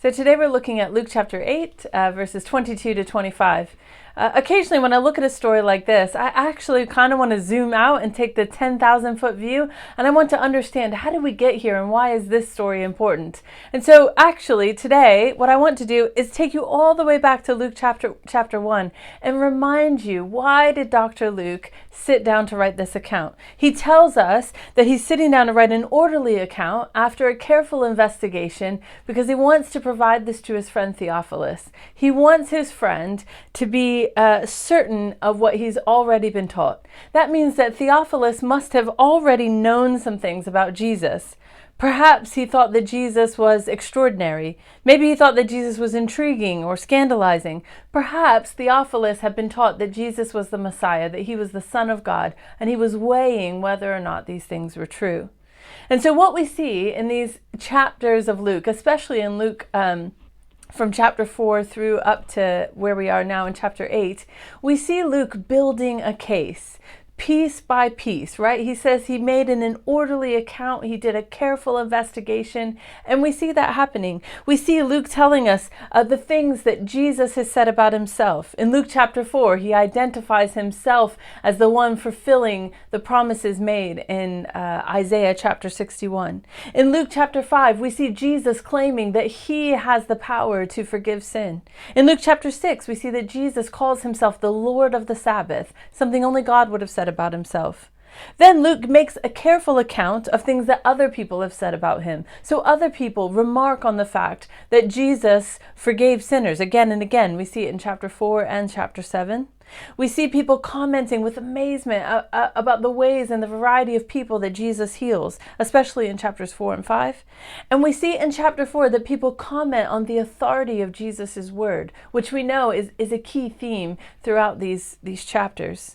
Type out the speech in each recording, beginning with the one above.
So today we're looking at Luke chapter 8, verses 22 to 25. Occasionally when I look at a story like this, I actually kind of want to zoom out and take the 10,000 foot view, and I want to understand, how did we get here and why is this story important? And so actually today what I want to do is take you all the way back to Luke chapter 1 and remind you, why did Dr. Luke sit down to write this account? He tells us that he's sitting down to write an orderly account after a careful investigation because he wants to provide this to his friend Theophilus. He wants his friend to be certain of what he's already been taught. That means that Theophilus must have already known some things about Jesus. Perhaps he thought that Jesus was extraordinary. Maybe he thought that Jesus was intriguing or scandalizing. Perhaps Theophilus had been taught that Jesus was the Messiah, that he was the Son of God, and he was weighing whether or not these things were true. And so what we see in these chapters of Luke, especially in Luke from chapter 4 through up to where we are now in chapter 8, we see Luke building a case, piece by piece, right? He says he made an orderly account, he did a careful investigation, and we see that happening. We see Luke telling us the things that Jesus has said about himself. In Luke chapter 4, he identifies himself as the one fulfilling the promises made in Isaiah chapter 61. In Luke chapter 5, we see Jesus claiming that he has the power to forgive sin. In Luke chapter 6, we see that Jesus calls himself the Lord of the Sabbath, something only God would have said about himself. Then Luke makes a careful account of things that other people have said about him. So other people remark on the fact that Jesus forgave sinners again and again. We see it in chapter 4 and chapter 7. We see people commenting with amazement about the ways and the variety of people that Jesus heals, especially in chapters 4 and 5. And we see in chapter 4 that people comment on the authority of Jesus' word, which we know is a key theme throughout these chapters.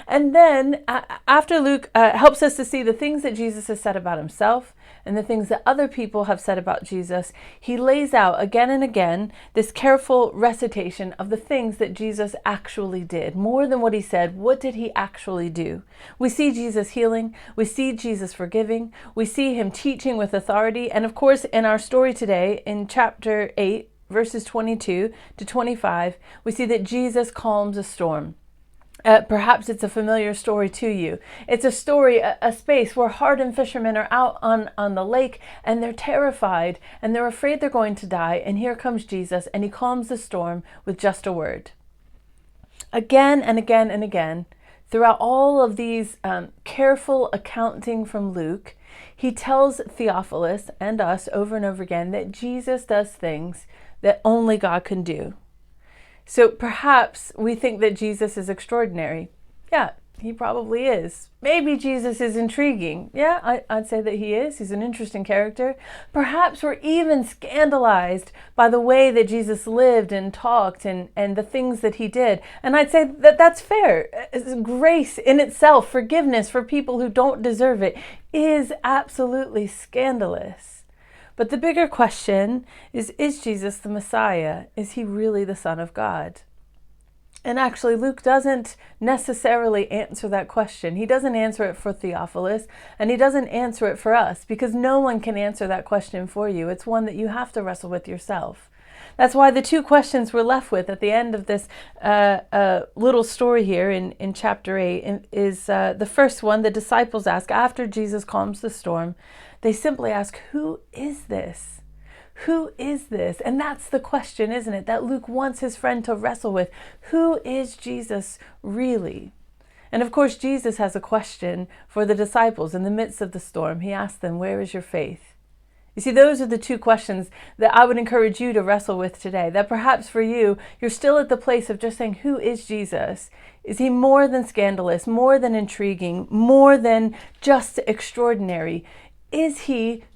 And then after Luke helps us to see the things that Jesus has said about himself and the things that other people have said about Jesus, he lays out again and again this careful recitation of the things that Jesus actually did. More than what he said, what did he actually do? We see Jesus healing, we see Jesus forgiving, we see him teaching with authority, and of course in our story today in chapter 8, verses 22 to 25, we see that Jesus calms a storm. Perhaps it's a familiar story to you. It's a story, a space where hardened fishermen are out on the lake and they're terrified and they're afraid they're going to die. And here comes Jesus and he calms the storm with just a word. Again and again and again, throughout all of these careful accounting from Luke, he tells Theophilus and us over and over again that Jesus does things that only God can do. So perhaps we think that Jesus is extraordinary. Yeah, he probably is. Maybe Jesus is intriguing. Yeah, I'd say that he is. He's an interesting character. Perhaps we're even scandalized by the way that Jesus lived and talked and the things that he did. And I'd say that that's fair. Grace in itself, forgiveness for people who don't deserve it, is absolutely scandalous. But the bigger question is Jesus the Messiah? Is he really the Son of God? And actually, Luke doesn't necessarily answer that question. He doesn't answer it for Theophilus, and he doesn't answer it for us, because no one can answer that question for you. It's one that you have to wrestle with yourself. That's why the two questions we're left with at the end of this little story here in chapter 8 is the first one the disciples ask after Jesus calms the storm. They simply ask, who is this? Who is this? And that's the question, isn't it, that Luke wants his friend to wrestle with. Who is Jesus really? And of course, Jesus has a question for the disciples in the midst of the storm. He asks them, where is your faith? You see, those are the two questions that I would encourage you to wrestle with today. That perhaps for you, you're still at the place of just saying, who is Jesus? Is he more than scandalous, more than intriguing, more than just extraordinary?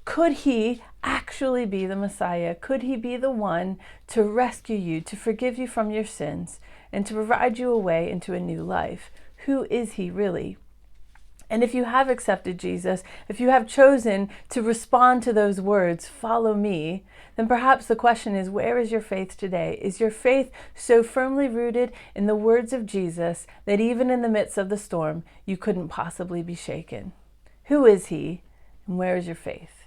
Could he actually be the Messiah? Could he be the one to rescue you, to forgive you from your sins, and to provide you a way into a new life? Who is he really? And if you have accepted Jesus, if you have chosen to respond to those words, follow me, then perhaps the question is, where is your faith today? Is your faith so firmly rooted in the words of Jesus that even in the midst of the storm, you couldn't possibly be shaken? Who is he, and where is your faith?